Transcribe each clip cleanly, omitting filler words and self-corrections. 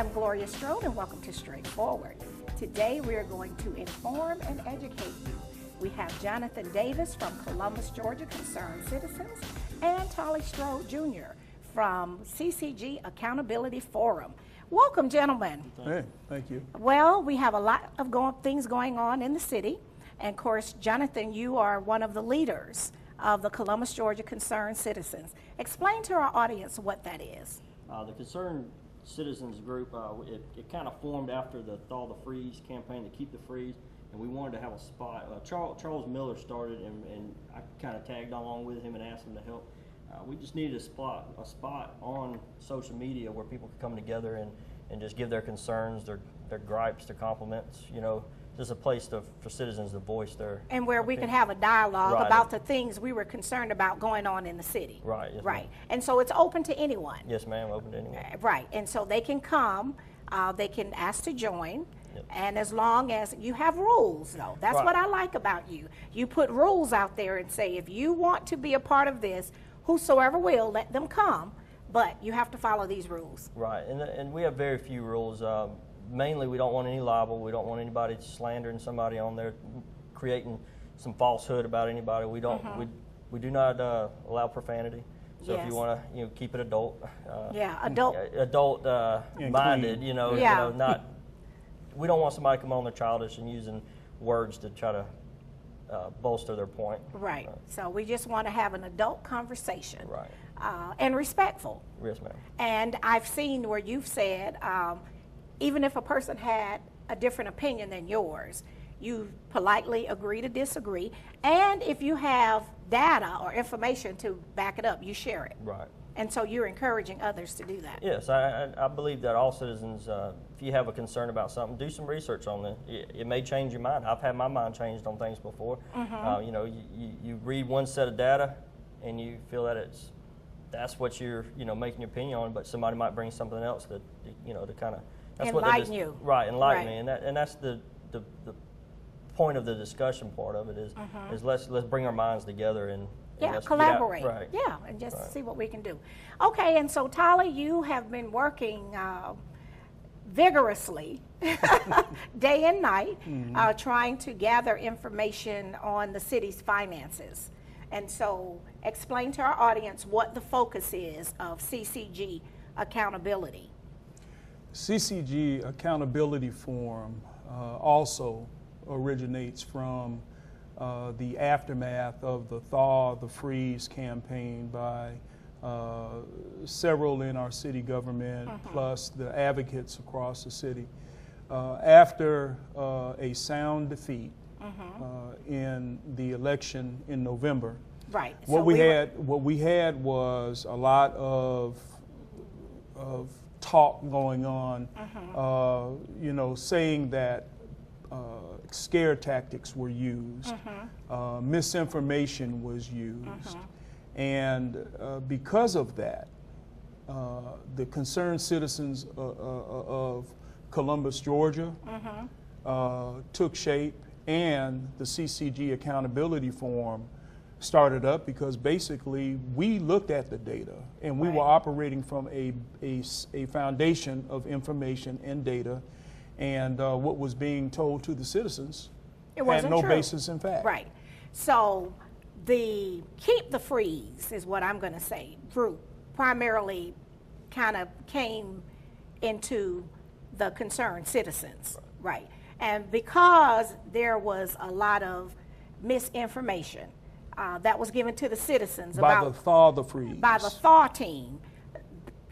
I'm Gloria Strode, and welcome to Straightforward. Today we are going to inform and educate you. We have Jonathan Davis from Columbus, Georgia, Concerned Citizens, and Tollie Strode Jr. from CCG Accountability Forum. Welcome, gentlemen. Hey, thank you. Well, we have a lot of things going on in the city. And of course, Jonathan, you are one of the leaders of the Columbus, Georgia Concerned Citizens. Explain to our audience what that is. The Concerned Citizens group, it kind of formed after the Thaw the Freeze campaign, to keep the freeze, and we wanted to have a spot. Charles Miller started, and I kind of tagged along with him and asked him to help. We just needed a spot on social media where people could come together and just give their concerns, their gripes, their compliments, you know, just a place for citizens to voice their and where we could have a dialogue about the things we were concerned about going on in the city. Right. Yes, right. And so it's open to anyone. Yes, ma'am. Open to anyone. Right. And so they can come, they can ask to join. Yep. And as long as you have rules, though, that's what I like about you. You put rules out there and say, if you want to be a part of this, whosoever will, let them come, but you have to follow these rules. Right, and we have very few rules. Mainly, we don't want any libel. We don't want anybody slandering somebody on there, creating some falsehood about anybody. We don't. We do not allow profanity. So if you want to, keep it adult. Adult minded. Not. We don't want somebody to come on there childish and using words to try to bolster their point. Right. So we just want to have an adult conversation. Right. And respectful. Yes, ma'am. And I've seen where you've said, even if a person had a different opinion than yours, you politely agree to disagree. And if you have data or information to back it up, you share it. Right. And so you're encouraging others to do that. Yes, I believe that all citizens, if you have a concern about something, do some research on it. It may change your mind. I've had my mind changed on things before. You read one set of data and you feel that that's what you're making your opinion on, but somebody might bring something else that to kind of enlighten you. Right, enlighten me, and that's the point of the discussion part of it is let's bring our minds together and collaborate. Right. Yeah, and just see what we can do. Okay, and so Tollie, you have been working vigorously day and night trying to gather information on the city's finances. And so explain to our audience what the focus is of CCG Accountability. CCG Accountability Forum also originates from the aftermath of the Thaw the Freeze campaign by several in our city government, plus the advocates across the city. After a sound defeat in the election in November, right. What we had was a lot of talk going on, saying that scare tactics were used, misinformation was used, and because of that, the Concerned Citizens of Columbus, Georgia, took shape, and the CCG Accountability Forum started up because basically we looked at the data and we were operating from a foundation of information and data, and what was being told to the citizens had no basis in fact. Right. So the Keep the Freeze is what I'm going to say group primarily kind of came into the Concerned Citizens. Right. And because there was a lot of misinformation that was given to the citizens by the Thaw the Freeze. By the Thaw team,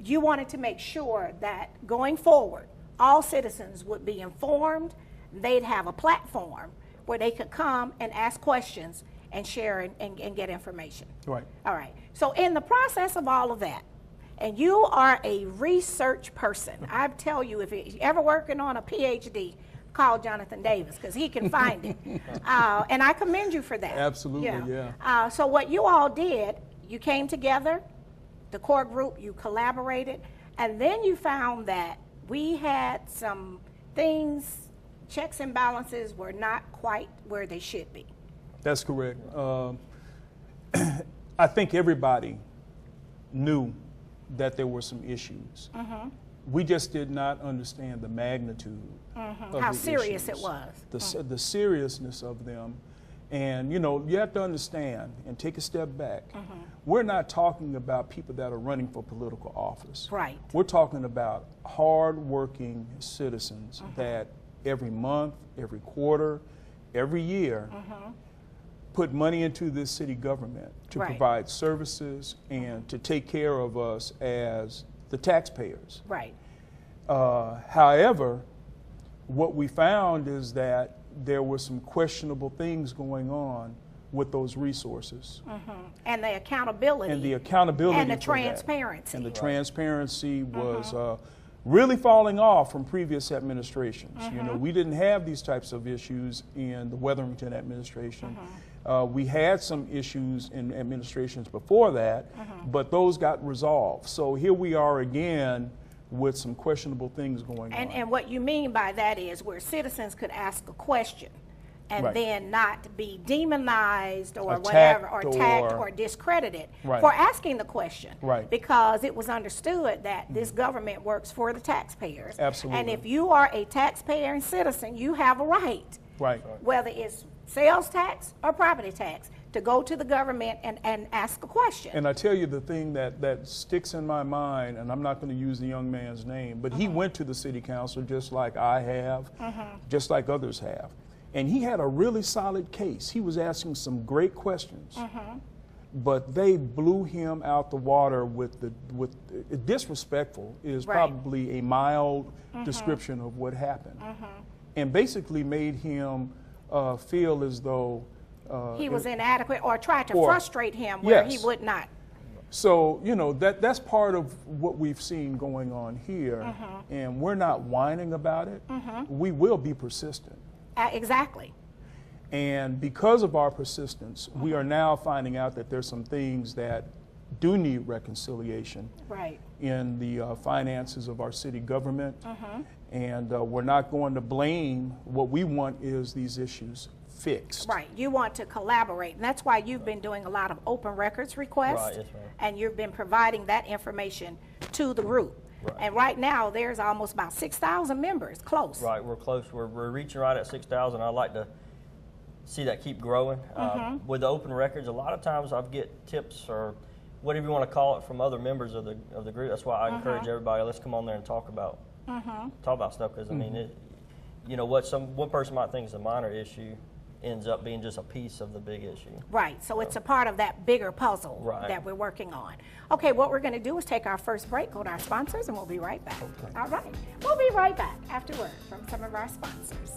you wanted to make sure that going forward, all citizens would be informed. They'd have a platform where they could come and ask questions and share and get information. Right. All right. So in the process of all of that, and you are a research person, I tell you, if you're ever working on a PhD, call Jonathan Davis because he can find it. And I commend you for that. Absolutely, yeah. So what you all did, you came together, the core group, you collaborated, and then you found that we had some things, checks and balances were not quite where they should be. That's correct. I think everybody knew that there were some issues. we just did not understand the magnitude of How the serious it issues, was. the seriousness of them. And, you know, you have to understand and take a step back. We're not talking about people that are running for political office. Right. We're talking about hard-working citizens that every month, every quarter, every year put money into this city government to Right. provide services and to take care of us as the taxpayers. Right. However, what we found is that there were some questionable things going on with those resources. And the accountability. And the accountability And the for that. transparency. And the transparency was really falling off from previous administrations. You know, we didn't have these types of issues in the Wetherington administration. We had some issues in administrations before that, but those got resolved. So here we are again with some questionable things going on. And what you mean by that is where citizens could ask a question and Right. then not be demonized or Attacked whatever, or attacked or- or discredited Right. for asking the question. Right. Because it was understood that this government works for the taxpayers. Absolutely. And if you are a taxpayer and citizen, you have a right, Right. whether it's sales tax or property tax, to go to the government and ask a question. And I tell you the thing that sticks in my mind, and I'm not going to use the young man's name, but he went to the city council just like I have, just like others have. And he had a really solid case. He was asking some great questions, but they blew him out the water with disrespectful is Right. probably a mild description of what happened, and basically made him feel as though He was inadequate or tried to or- frustrate him where Yes. he would not. So, you know, that's part of what we've seen going on here, and we're not whining about it. We will be persistent. Exactly. And because of our persistence, we are now finding out that there's some things that do need reconciliation Right. in the finances of our city government. And we're not going to blame. What we want is these issues fixed. Right. You want to collaborate, and that's why you've been doing a lot of open records requests. Right, yes, ma'am. And you've been providing that information to the group. Right. And right now, there's almost about 6,000 members, close. Right, we're close. We're reaching right at 6,000. I'd like to see that keep growing. With the open records, a lot of times I get tips or whatever you want to call it from other members of the group. That's why I encourage everybody, let's come on there and talk about stuff. Because I mean, you know what? One person might think is a minor issue ends up being just a piece of the big issue. Right. So it's a part of that bigger puzzle Right. that we're working on. Okay, what we're going to do is take our first break, go to our sponsors, and we'll be right back. Okay. All right. We'll be right back after word from some of our sponsors.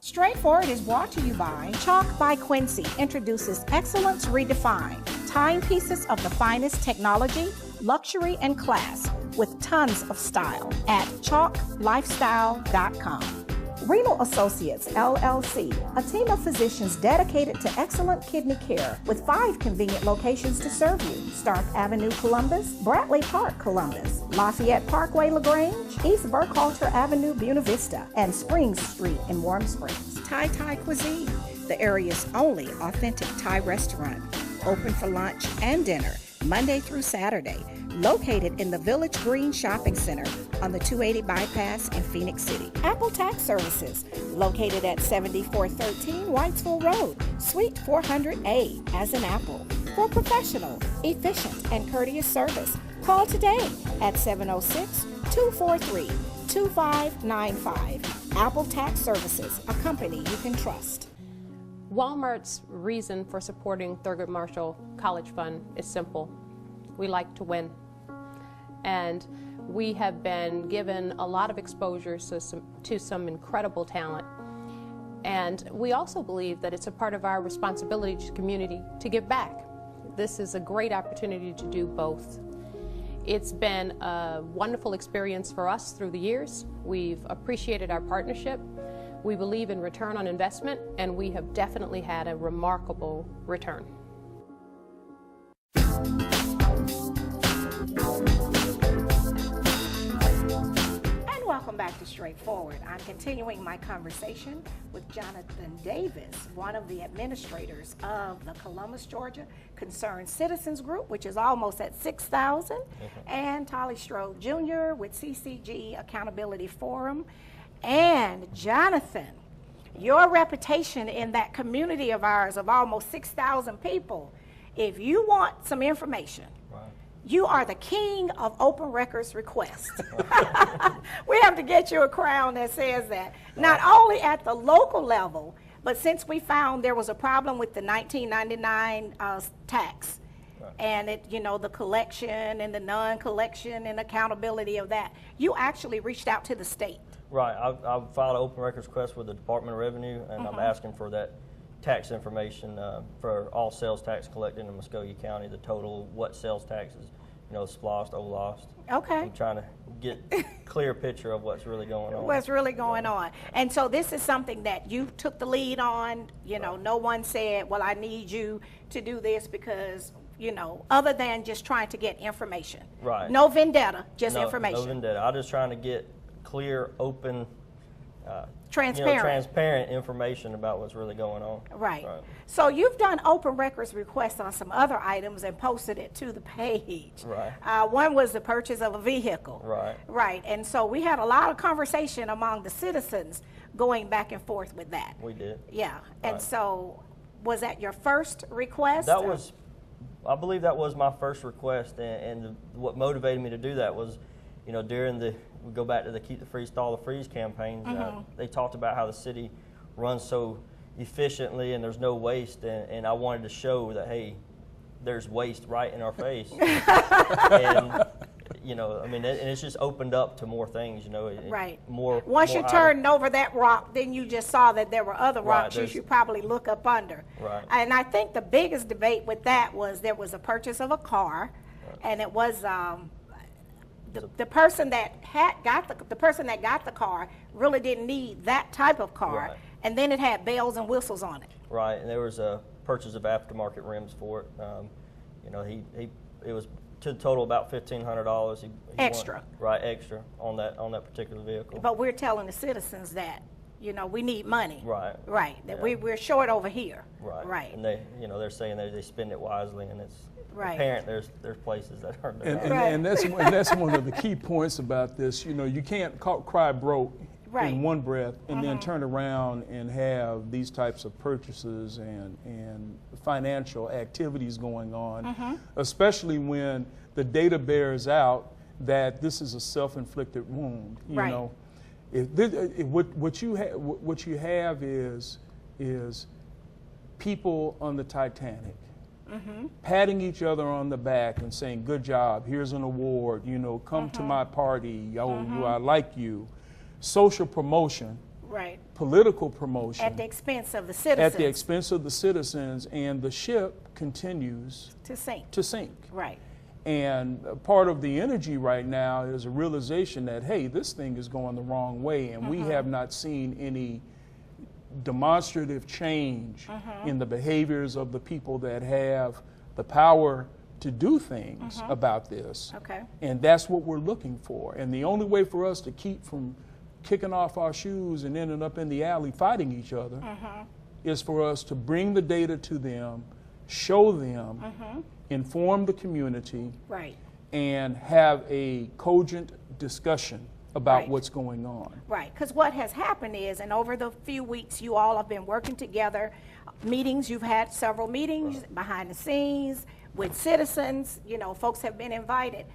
Straightforward is brought to you by Chalk by Quincy introduces Excellence Redefined, timepieces of the finest technology, luxury, and class with tons of style at chalklifestyle.com. Renal Associates, LLC, a team of physicians dedicated to excellent kidney care with 5 convenient locations to serve you. Stark Avenue, Columbus, Bradley Park, Columbus, Lafayette Parkway, LaGrange, East Burkhalter Avenue, Buena Vista, and Springs Street in Warm Springs. Thai Cuisine, the area's only authentic Thai restaurant, open for lunch and dinner, Monday through Saturday, located in the Village Green Shopping Center on the 280 bypass in Phoenix City. Apple Tax Services, located at 7413 Whitesville Road, Suite 400A, as in Apple. For professional, efficient, and courteous service, call today at 706-243-2595. Apple Tax Services, a company you can trust. Walmart's reason for supporting Thurgood Marshall College Fund is simple. We like to win. And we have been given a lot of exposure to some incredible talent. And we also believe that it's a part of our responsibility to the community to give back. This is a great opportunity to do both. It's been a wonderful experience for us through the years. We've appreciated our partnership. We believe in return on investment, and we have definitely had a remarkable return. Welcome back to Straightforward. I'm continuing my conversation with Jonathan Davis, one of the administrators of the Columbus, Georgia Concerned Citizens Group, which is almost at 6,000, and Tollie Strode Jr. with CCG Accountability Forum. And Jonathan, your reputation in that community of ours of almost 6,000 people, if you want some information, you are the king of open records requests. We have to get you a crown that says that. Not only at the local level, but since we found there was a problem with the 1999 tax, and it, you know, the collection and the non-collection and accountability of that, you actually reached out to the state. Right. I filed an open records request with the Department of Revenue, and I'm asking for that tax information for all sales tax collected in Muskogee County, the total, what sales taxes, you know, SPLOST, OLOST. Okay. I'm trying to get clear picture of what's really going on. What's really going on. And so this is something that you took the lead on, you know, no one said, well, I need you to do this because, you know, other than just trying to get information. Right. No vendetta, just information. No vendetta. I'm just trying to get clear, open, transparent. You know, transparent information about what's really going on. Right. So you've done open records requests on some other items and posted it to the page. Right. One was the purchase of a vehicle. Right. Right. And so we had a lot of conversation among the citizens going back and forth with that. We did. Yeah. And so was that your first request? That was, I believe that was my first request, and what motivated me to do that was, you know, during the, we go back to the Keep the Freeze, Stall the Freeze campaigns, they talked about how the city runs so efficiently and there's no waste, and I wanted to show that, hey, there's waste right in our face. And, you know, I mean, and it's just opened up to more things, you know. Right. Once you turned over that rock, then you just saw that there were other rocks you should probably look up under. Right. And I think the biggest debate with that was there was a purchase of a car, and it was the person that got the car really didn't need that type of car, and then it had bells and whistles on it. Right, and there was a purchase of aftermarket rims for it. You know, it was to the total about $1,500. Extra. Extra on that particular vehicle. But we're telling the citizens that, you know, we need money. Right. Right. That we're short over here. Right. Right. And they, you know, they're saying that they spend it wisely, and it's apparent there's places that are. And that's one of the key points about this. You know, you can't cry broke in one breath and then turn around and have these types of purchases and financial activities going on, especially when the data bears out that this is a self-inflicted wound. You know, what you have is people on the Titanic patting each other on the back and saying, "Good job, here's an award, you know, come to my party, I like you." Social promotion, political promotion. At the expense of the citizens. At the expense of the citizens, and the ship continues to sink. Right. And part of the energy right now is a realization that, hey, this thing is going the wrong way, and we have not seen any demonstrative change in the behaviors of the people that have the power to do things about this. Okay. And that's what we're looking for. And the only way for us to keep from kicking off our shoes and ending up in the alley fighting each other is for us to bring the data to them, show them, inform the community, and have a cogent discussion about what's going on. Right, because what has happened is, and over the few weeks you all have been working together, meetings, you've had several meetings behind the scenes with citizens, you know, folks have been invited.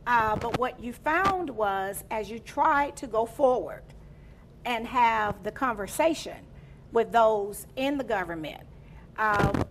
But what you found was, as you tried to go forward and have the conversation with those in the government,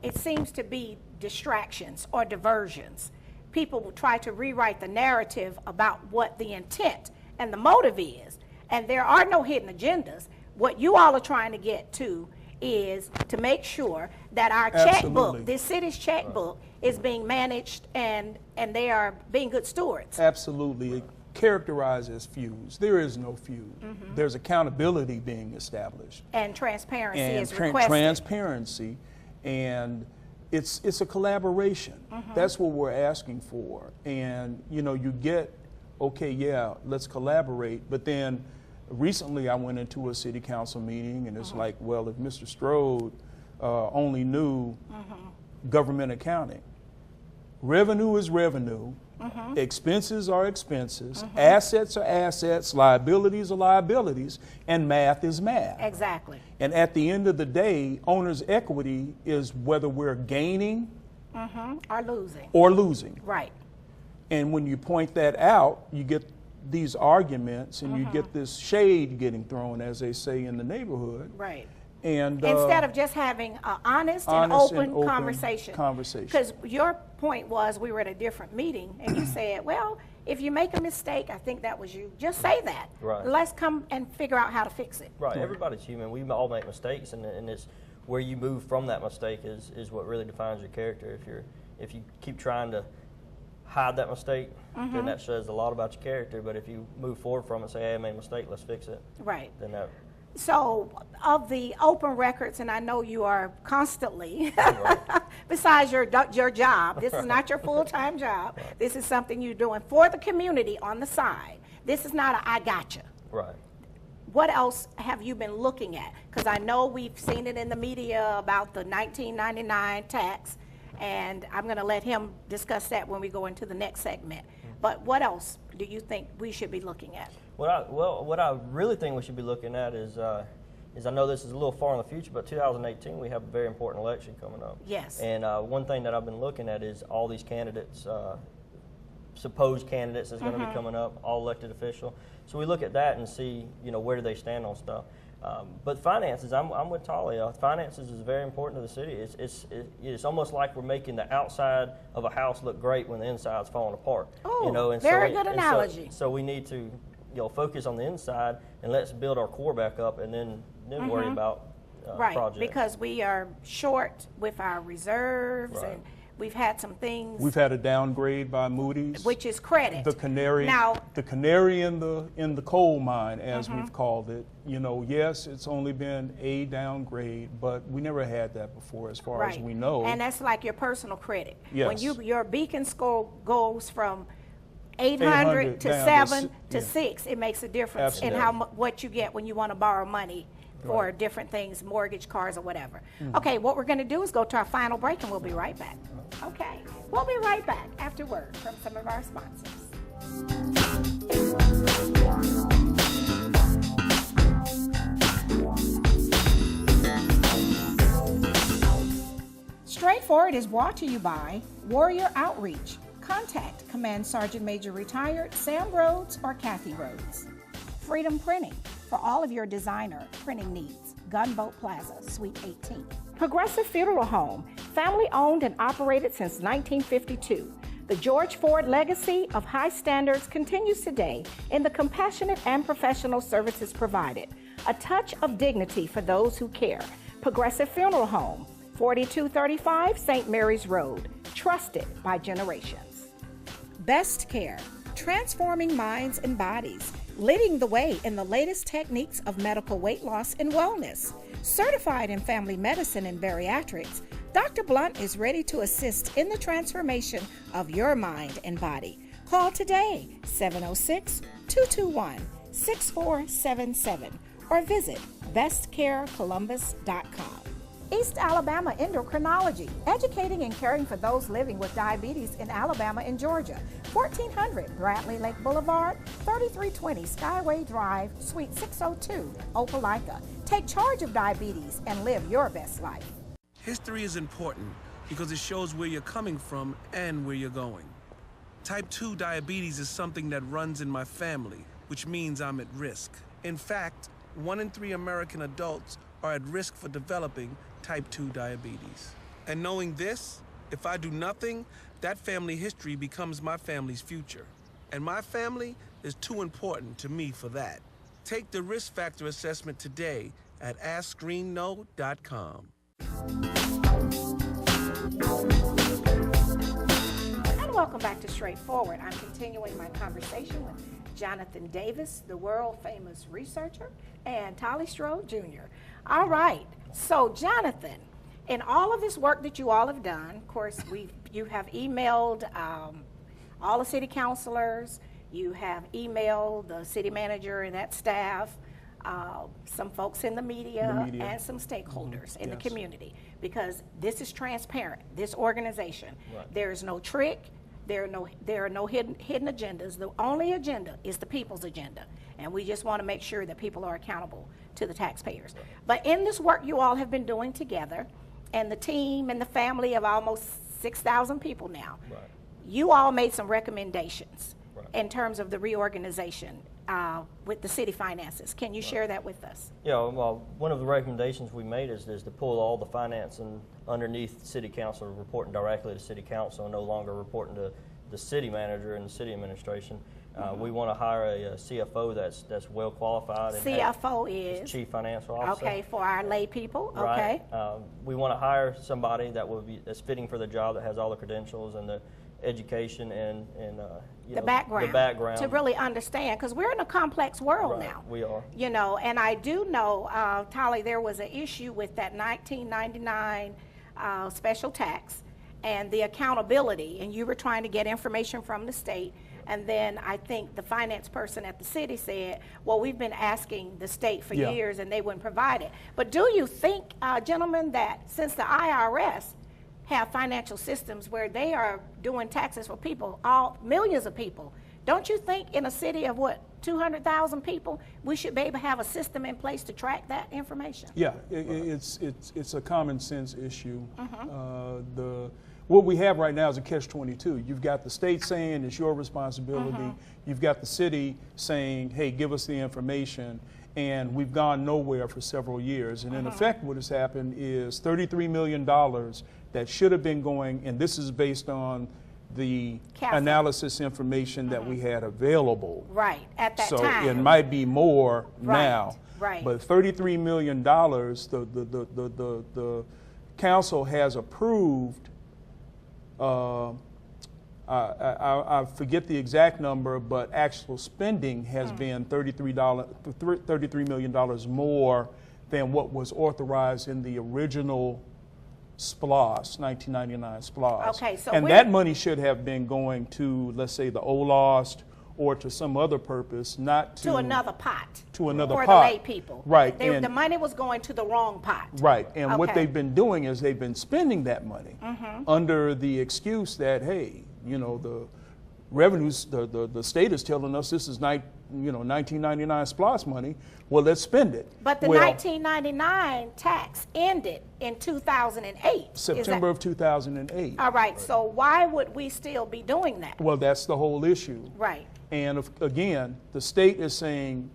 it seems to be distractions or diversions. People will try to rewrite the narrative about what the intent and the motive is. And there are no hidden agendas. What you all are trying to get to is to make sure that our checkbook, this city's checkbook, is being managed and they are being good stewards. Absolutely. It characterized as feuds. There is no feud. There's accountability being established. And transparency is requested. Transparency, and it's a collaboration. That's what we're asking for. And, you know, you get, okay, yeah, let's collaborate, but then recently I went into a city council meeting, and it's like, well, if Mr. Strode only knew government accounting. Revenue is revenue, expenses are expenses, assets are assets, liabilities are liabilities, and math is math. Exactly. And at the end of the day, owner's equity is whether we're gaining Or losing. Right. And when you point that out, you get these arguments and you get this shade getting thrown, as they say in the neighborhood. Right. And instead of just having an honest and open conversation. Because your point was we were at a different meeting and you said, well, if you make a mistake, I think that was you, just say that. Right. Let's come and figure out how to fix it. Right. Everybody's human. We all make mistakes, and it's where you move from that mistake is what really defines your character. If you keep trying to hide that mistake, then that says a lot about your character. But if you move forward from it and say, hey, I made a mistake, let's fix it. Right. Then that. So, of the open records, and I know you are constantly, besides your job, this is not your full-time job. Right. This is something you're doing for the community on the side. This is not a I gotcha. Right. What else have you been looking at? Because I know we've seen it in the media about the 1999 tax, and I'm going to let him discuss that when we go into the next segment. But what else do you think we should be looking at? What I really think we should be looking at is I know this is a little far in the future, but 2018 we have a very important election coming up. Yes. And one thing that I've been looking at is all these candidates, supposed candidates that's going to be coming up, all elected official. So we look at that and see, where do they stand on stuff. But finances, I'm with Tollie. Finances is very important to the city. It's almost like we're making the outside of a house look great when the inside's falling apart. Oh, very good analogy. So we need to, focus on the inside and let's build our core back up, and then worry about projects. Because we are short with our reserves, and we've had some things. We've had a downgrade by Moody's, which is credit. The canary in the coal mine, as we've called it. Yes, it's only been a downgrade, but we never had that before, as far as we know. And that's like your personal credit. Yes. When your beacon score goes from 800 to 7 to 6, it makes a difference. Absolutely. In what you get when you want to borrow money for different things, mortgage, cars, or whatever. Okay, what we're going to do is go to our final break, and we'll be right back. Okay, we'll be right back after word from some of our sponsors. Straightforward is brought to you by Warrior Outreach. Contact Command Sergeant Major Retired Sam Rhodes or Kathy Rhodes. Freedom Printing for all of your designer printing needs. Gunboat Plaza, Suite 18. Progressive Funeral Home, family owned and operated since 1952. The George Ford legacy of high standards continues today in the compassionate and professional services provided. A touch of dignity for those who care. Progressive Funeral Home, 4235 St. Mary's Road. Trusted by generations. Best Care, transforming minds and bodies, leading the way in the latest techniques of medical weight loss and wellness. Certified in family medicine and bariatrics, Dr. Blunt is ready to assist in the transformation of your mind and body. Call today, 706-221-6477, or visit bestcarecolumbus.com. East Alabama Endocrinology, educating and caring for those living with diabetes in Alabama and Georgia. 1400 Bradley Lake Boulevard, 3320 Skyway Drive, Suite 602, Opelika. Take charge of diabetes and live your best life. History is important because it shows where you're coming from and where you're going. Type 2 diabetes is something that runs in my family, which means I'm at risk. In fact, 1 in 3 American adults are at risk for developing type 2 diabetes. And knowing this, if I do nothing, that family history becomes my family's future. And my family is too important to me for that. Take the risk factor assessment today at AskScreenKnow.com. And welcome back to Straightforward. I'm continuing my conversation with Jonathan Davis, the world-famous researcher, and Tollie Strode, Jr. All right, so Jonathan, in all of this work that you all have done, of course, you have emailed all the city councilors, You have emailed the city manager and that staff, some folks in the media, and some stakeholders in the Yes. community, because this is transparent, this organization. Right. There is no trick, there are no hidden agendas. The only agenda is the people's agenda, and we just want to make sure that people are accountable to the taxpayers. Right. But in this work you all have been doing together, and the team and the family of almost 6,000 people now, Right. you all made some recommendations Right. in terms of the reorganization with the city finances. Can you share that with us? Yeah, well, one of the recommendations we made is to pull all the finance and underneath city council, reporting directly to city council and no longer reporting to the city manager and the city administration. We want to hire a CFO that's well qualified. And CFO is? Chief Financial Officer. Okay, for our lay people, Right. okay. We want to hire somebody that's fitting for the job, that has all the credentials and the education and The background. The background. To really understand, because we're in a complex world Right, now. we are. You know, and I do know, Tollie, there was an issue with that 1999 special tax and the accountability, and you were trying to get information from the state. And then I think the finance person at the city said, well, we've been asking the state for Yeah. years and they wouldn't provide it. But do you think, gentlemen, that since the IRS have financial systems where they are doing taxes for people, millions of people, don't you think in a city of 200,000 people, we should be able to have a system in place to track that information? Yeah, it's a common sense issue. What we have right now is a catch-22. You've got the state saying it's your responsibility. You've got the city saying, hey, give us the information. And we've gone nowhere for several years. And in effect, what has happened is $33 million that should have been going, and this is based on the analysis information that we had available. Right, at that so time. it might be more Right, now. right. But $33 million, the council has approved, I forget the exact number, but actual spending has been $33 million more than what was authorized in the original SPLOST, 1999 SPLOST. Okay, so and that money should have been going to, let's say, the OLOST or to some other purpose, not to another pot. To another for pot. the lay people. Right. The money was going to the wrong pot. Right, and what Okay. they've been doing is they've been spending that money under the excuse that, hey, you know, the revenues, the state is telling us this is 1999 SPLOST money. Well, let's spend it. But the 1999 tax ended in 2008. September of 2008. All right, so why would we still be doing that? Well, that's the whole issue. Right. And again, the state is saying,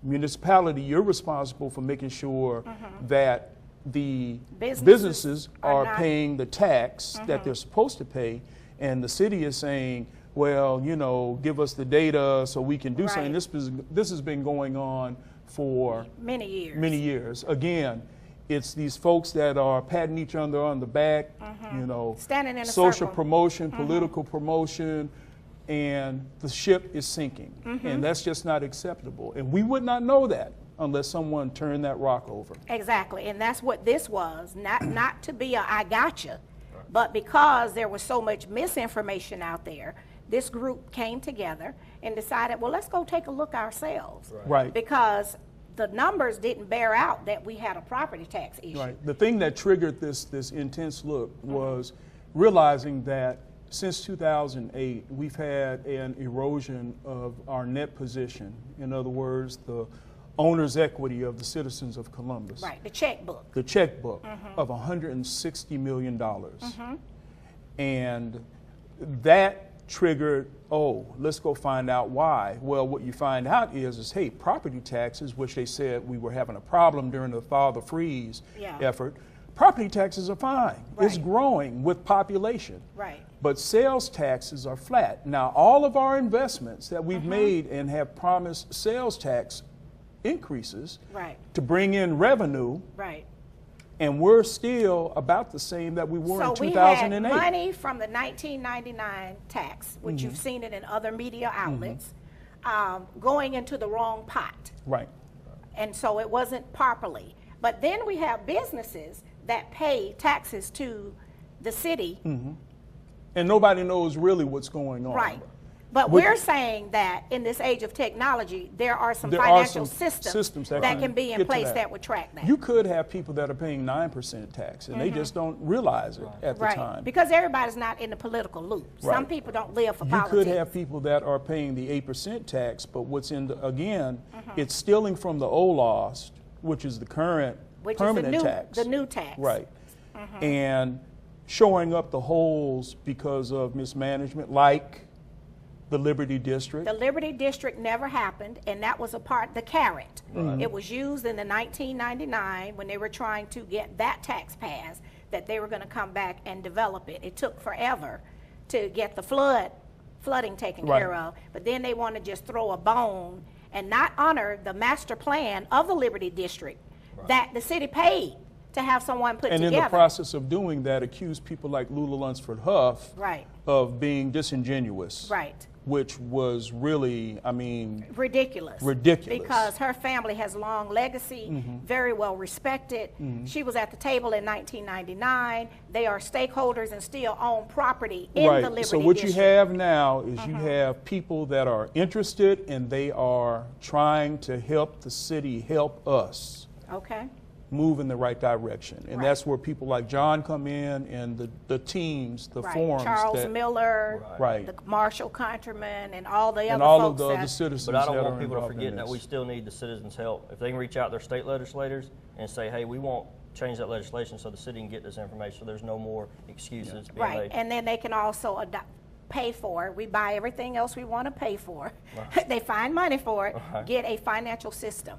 municipality, you're responsible for making sure that the businesses are paying the tax that they're supposed to pay. And the city is saying, well, you know, give us the data so we can do something. This has been going on for many years. Many years. Again, it's these folks that are patting each other on the back, you know, standing in a social circle. promotion, political promotion, and the ship is sinking. And that's just not acceptable. And we would not know that unless someone turned that rock over. Exactly, and that's what this was, not to be a I gotcha, but because there was so much misinformation out there, this group came together and decided, well, let's go take a look ourselves. Right. Because the numbers didn't bear out that we had a property tax issue. Right. The thing that triggered this intense look was realizing that since 2008, we've had an erosion of our net position. In other words, the owner's equity of the citizens of Columbus. Right, the checkbook. The checkbook of $160 million. And that triggered, oh, let's go find out why. Well, what you find out is hey, property taxes, which they said we were having a problem during the thaw the freeze effort, property taxes are fine. Right. It's growing with population. Right. But sales taxes are flat. Now, all of our investments that we've made and have promised sales tax increases to bring in revenue, and we're still about the same that we were in 2008. So we had money from the 1999 tax, which you've seen it in other media outlets, going into the wrong pot. Right. And so it wasn't properly. But then we have businesses that pay taxes to the city. And nobody knows really what's going on. Right. But we're saying that in this age of technology, there are some financial systems that can be in place that would track that. You could have people that are paying 9% tax, and they just don't realize it at the time. Because everybody's not in the political loop. Some people don't live for politics. You could have people that are paying the 8% tax, but what's in the, again, it's stealing from the old laws, which is the current permanent tax. The new tax. Right. And showing up the holes because of mismanagement, like the Liberty District. The Liberty District never happened, and that was a part, the carrot. It was used in the 1999 when they were trying to get that tax passed, that they were going to come back and develop it. It took forever to get the flooding taken care of, but then they want to just throw a bone and not honor the master plan of the Liberty District that the city paid to have someone put together. And in the process of doing that, accuse people like Lula Lunsford Huff of being disingenuous. Which was really, I mean, ridiculous. Ridiculous. Because her family has long legacy, very well respected. She was at the table in 1999. They are stakeholders and still own property in the Liberty District. So what you have now is you have people that are interested and they are trying to help the city help us. Move in the right direction. And that's where people like John come in and the teams, the forums. Charles Miller, the Marshall Countryman, and all the other and all folks of the citizens. But I don't want people to forget that we still need the citizens' help. If they can reach out to their state legislators and say, hey, we want to change that legislation so the city can get this information so there's no more excuses being made. And then they can also pay for it. We buy everything else we want to pay for. They find money for it, get a financial system.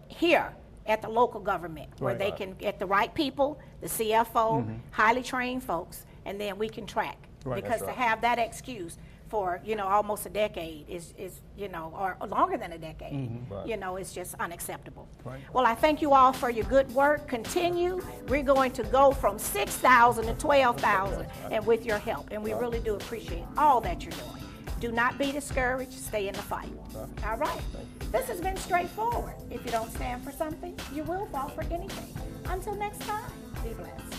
Here at the local government where they can get the right people, the CFO, highly trained folks, and then we can track. Because to have that excuse for, you know, almost a decade is you know, or longer than a decade, you know, it's just unacceptable. Well, I thank you all for your good work. Continue. We're going to go from 6,000 to 12,000 and with your help, and we really do appreciate all that you're doing. Do not be discouraged. Stay in the fight. All right. This has been straightforward. If you don't stand for something, you will fall for anything. Until next time, be blessed.